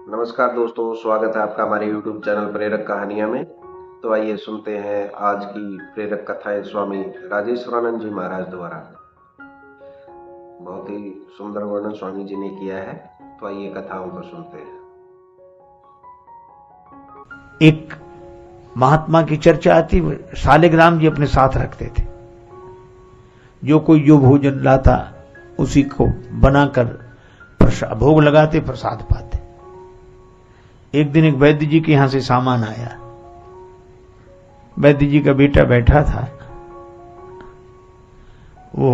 नमस्कार दोस्तों, स्वागत है आपका हमारे YouTube चैनल प्रेरक कहानियाँ में। तो आइए सुनते हैं आज की प्रेरक कथाएं स्वामी राजेश्वरानंद जी महाराज द्वारा। बहुत ही सुंदर वर्णन स्वामी जी ने किया है, तो आइए कथाओं को सुनते हैं। एक महात्मा की चर्चा आती, शालिग्राम जी अपने साथ रखते थे। जो कोई जो भोजन लाता उसी को बनाकर भोग लगाते, प्रसाद पाते। एक दिन एक वैद्य जी के यहां से सामान आया। वैद्य जी का बेटा बैठा था, वो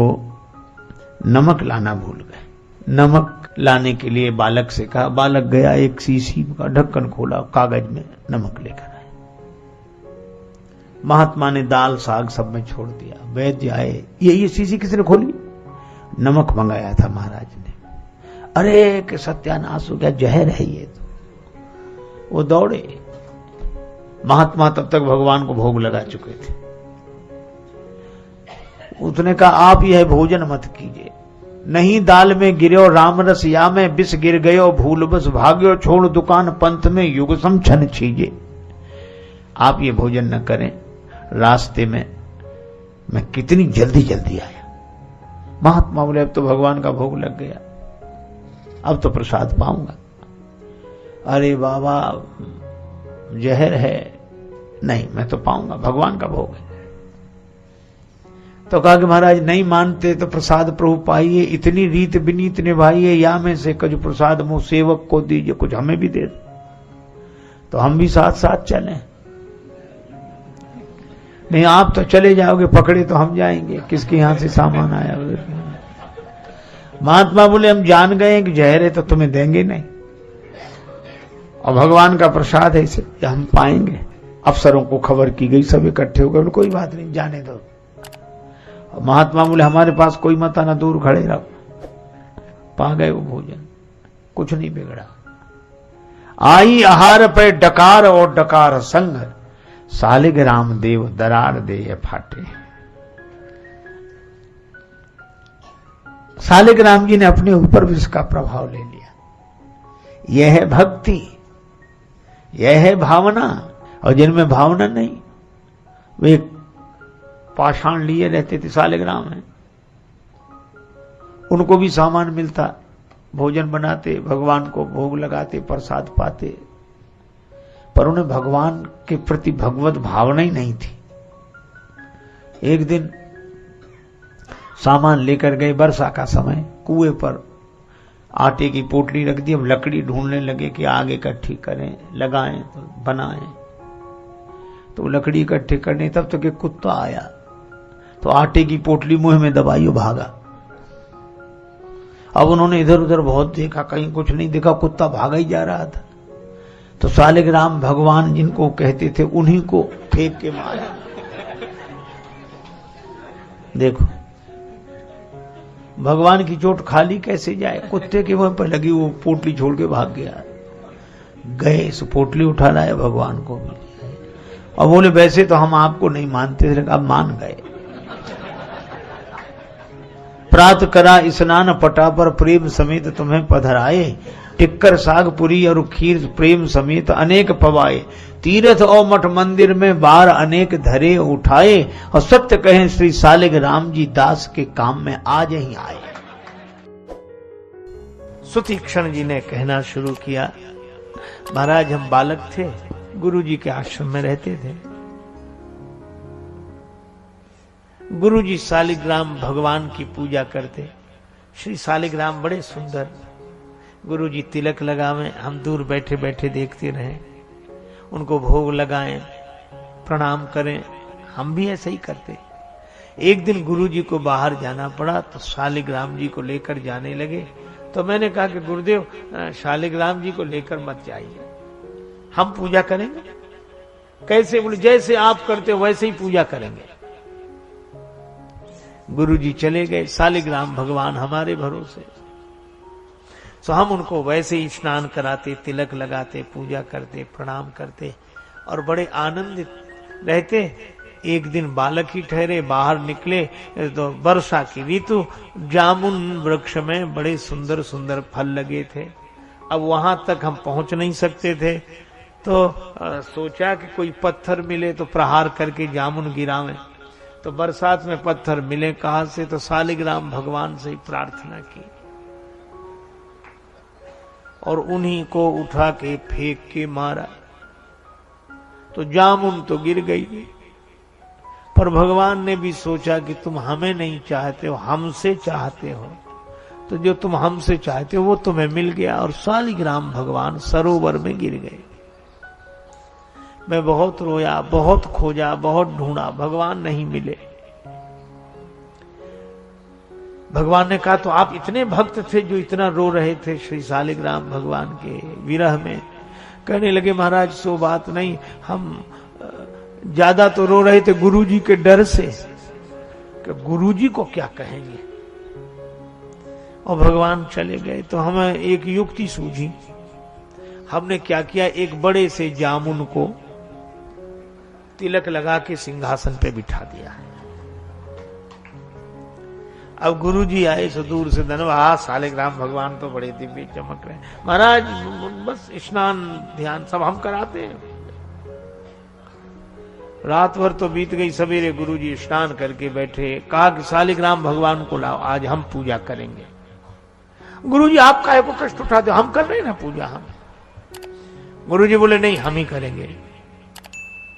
नमक लाना भूल गए। नमक लाने के लिए बालक से कहा। बालक गया, एक शीशी का ढक्कन खोला, कागज में नमक लेकर आए। महात्मा ने दाल साग सब में छोड़ दिया। वैद्य आए, ये शीशी किसने खोली? नमक मंगाया था महाराज ने। अरे कि सत्यानाश हो गया, जहर है ये तो। वो दौड़े। महात्मा तब तक भगवान को भोग लगा चुके थे। उसने कहा, आप यह भोजन मत कीजिए। नहीं दाल में गिरो राम रस, या में विष गिर गयो भूल बस भाग्यो, छोड़ दुकान पंथ में युग समझन छीजे। आप ये भोजन न करें। रास्ते में मैं कितनी जल्दी आया। महात्मा बोले, अब तो भगवान का भोग लग गया, अब तो प्रसाद पाऊंगा। अरे बाबा, जहर है। नहीं, मैं तो पाऊंगा, भगवान का भोग है। तो कहा कि महाराज नहीं मानते तो प्रसाद प्रभु पाइए, इतनी रीत विनीत निभाइए, या में से कुछ प्रसाद मुंह सेवक को दीजिए, कुछ हमें भी दे दो, तो हम भी साथ साथ चलें। नहीं, आप तो चले जाओगे, पकड़े तो हम जाएंगे, किसके यहां से सामान आया। महात्मा बोले, हम जान गए कि जहर है तो तुम्हें देंगे नहीं, और भगवान का प्रसाद है, इसे हम पाएंगे। अफसरों को खबर की गई, सब इकट्ठे हो गए। कोई बात नहीं, जाने दो। महात्मा बोले, हमारे पास कोई मत आना, दूर खड़े रहो। पा गए वो भोजन, कुछ नहीं बिगड़ा। आई आहार पे डकार और डकार संग, शालिग्राम देव दरार दे फाटे। शालिग्राम जी ने अपने ऊपर भी इसका प्रभाव ले लिया। यह है भक्ति, यह है भावना। और जिनमें भावना नहीं, वे पाषाण लिए रहते थे। शालिग्राम है, उनको भी सामान मिलता, भोजन बनाते, भगवान को भोग लगाते, प्रसाद पाते, पर उन्हें भगवान के प्रति भगवत भावना ही नहीं थी। एक दिन सामान लेकर गए, वर्षा का समय, कुएं पर आटे की पोटली रख दी। अब लकड़ी ढूंढने लगे कि आगे इकट्ठी करें, लगाएं, तो बनाएं। तो लकड़ी इकट्ठी करने, तब तक एक कुत्ता आया, तो आटे की पोटली मुंह में दबाई, भागा। अब उन्होंने इधर उधर बहुत देखा, कहीं कुछ नहीं देखा, कुत्ता भागा ही जा रहा था। तो शालिग्राम भगवान जिनको कहते थे, उन्हीं को फेंक के मारा। देखो, भगवान की चोट खाली कैसे जाए। कुत्ते के मुंह पर लगी, वो पोटली छोड़ के भाग गया। गए, इस पोटली उठा लाए, भगवान को भी। और बोले, वैसे तो हम आपको नहीं मानते थे, अब मान गए। प्रात करा स्नान पटा पर, प्रेम समेत तुम्हें पधराए। टिक्कर साग पुरी और खीर प्रेम समेत अनेक पवाए। तीर्थ और मठ मंदिर में बार अनेक धरे उठाए। और सत्य कहें श्री शालिग्राम जी दास के काम में आज ही आए। सुतीक्षण जी ने कहना शुरू किया, महाराज हम बालक थे, गुरु जी के आश्रम में रहते थे। गुरु जी शालिग्राम भगवान की पूजा करते। श्री शालिग्राम बड़े सुंदर। गुरु जी तिलक लगावें, हम दूर बैठे बैठे देखते रहें, उनको भोग लगाएं, प्रणाम करें, हम भी ऐसे ही करते। एक दिन गुरु जी को बाहर जाना पड़ा, तो शालिग्राम जी को लेकर जाने लगे। तो मैंने कहा कि गुरुदेव, शालिग्राम जी को लेकर मत जाइए, हम पूजा करेंगे। कैसे? बोले, जैसे आप करते हो वैसे ही पूजा करेंगे। गुरु जी चले गए। शालिग्राम भगवान हमारे भरोसे, तो हम उनको वैसे ही स्नान कराते, तिलक लगाते, पूजा करते, प्रणाम करते, और बड़े आनंदित रहते। एक दिन बालक ही ठहरे, बाहर निकले तो वर्षा की ऋतु, जामुन वृक्ष में बड़े सुंदर सुंदर फल लगे थे। अब वहां तक हम पहुंच नहीं सकते थे, तो सोचा कि कोई पत्थर मिले तो प्रहार करके जामुन गिरावें। तो बरसात में पत्थर मिले कहां से, तो शालिग्राम भगवान से ही प्रार्थना की और उन्हीं को उठा के फेंक के मारा। तो जामुन तो गिर गई, पर भगवान ने भी सोचा कि तुम हमें नहीं चाहते हो, हमसे चाहते हो, तो जो तुम हमसे चाहते हो वो तुम्हें मिल गया। और शालिग्राम भगवान सरोवर में गिर गए। मैं बहुत रोया, बहुत खोजा, बहुत ढूंढा, भगवान नहीं मिले। भगवान ने कहा तो आप इतने भक्त थे जो इतना रो रहे थे श्री शालिग्राम भगवान के विरह में? कहने लगे महाराज सो बात नहीं, हम ज्यादा तो रो रहे थे गुरुजी के डर से कि गुरुजी को क्या कहेंगे। और भगवान चले गए। तो हमें एक युक्ति सूझी। हमने क्या किया, एक बड़े से जामुन को तिलक लगा के सिंहासन पे बिठा दिया है। अब गुरुजी आए सो दूर से धन्यवाद, शालिग्राम भगवान तो बड़े दिव्य चमक रहे हैं। महाराज बस स्नान ध्यान सब हम कराते हैं। रात भर तो बीत गई, सवेरे गुरुजी स्नान करके बैठे, कहा कि शालिग्राम भगवान को लाओ, आज हम पूजा करेंगे। गुरुजी आप काहे को कष्ट उठाते हो, हम कर रहे हैं ना पूजा। हम गुरुजी बोले नहीं हम ही करेंगे।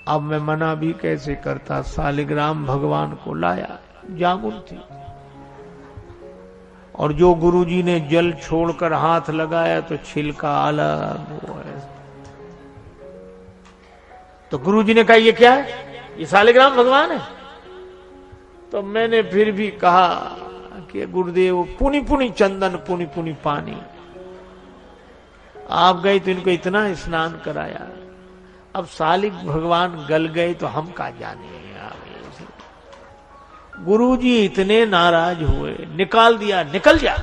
अब मैं मना भी कैसे करता, शालिग्राम भगवान को लाया, जामुन थी। और जो गुरुजी ने जल छोड़कर हाथ लगाया तो छिलका अलग हुआ। तो गुरुजी ने कहा ये क्या है, ये शालिग्राम भगवान है? तो मैंने फिर भी कहा कि गुरुदेव पुनी पुनी चंदन पुनी पुनी पानी, आप गए तो इनको इतना स्नान कराया, अब शालिग भगवान गल गए तो हम का जाने। गुरुजी इतने नाराज हुए, निकाल दिया, निकल जा,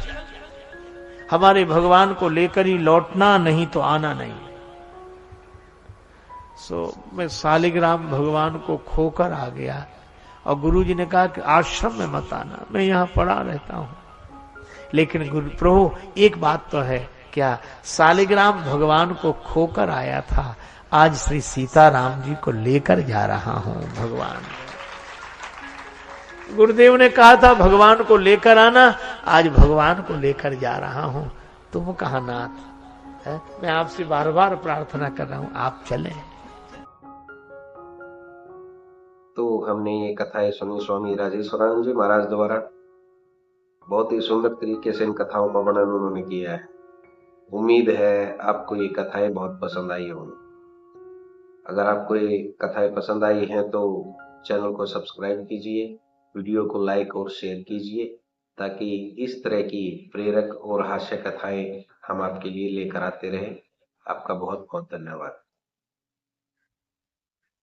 हमारे भगवान को लेकर ही लौटना, नहीं तो आना नहीं। मैं शालिग्राम भगवान को खोकर आ गया। और गुरुजी ने कहा कि आश्रम में मत आना, मैं यहां पड़ा रहता हूं। लेकिन गुरु प्रभु एक बात तो है, क्या शालिग्राम भगवान को खोकर आया था, आज श्री सीताराम जी को लेकर जा रहा हूं। भगवान गुरुदेव ने कहा था भगवान को लेकर आना, आज भगवान को लेकर जा रहा हूं। तुम कहां नाथ है, मैं आपसे बार बार प्रार्थना कर रहा हूं, आप चले। तो हमने ये कथाएं सुनी स्वामी राजेश्वरानंद जी महाराज द्वारा। बहुत ही सुंदर तरीके से इन कथाओं का वर्णन उन्होंने किया है। उम्मीद है आपको ये कथाएं बहुत पसंद आई होंगी। अगर आपको ये कथाएं पसंद आई हैं तो चैनल को सब्सक्राइब कीजिए, वीडियो को लाइक और शेयर कीजिए, ताकि इस तरह की प्रेरक और हास्य कथाएं हम आपके लिए लेकर आते रहें। आपका बहुत बहुत धन्यवाद।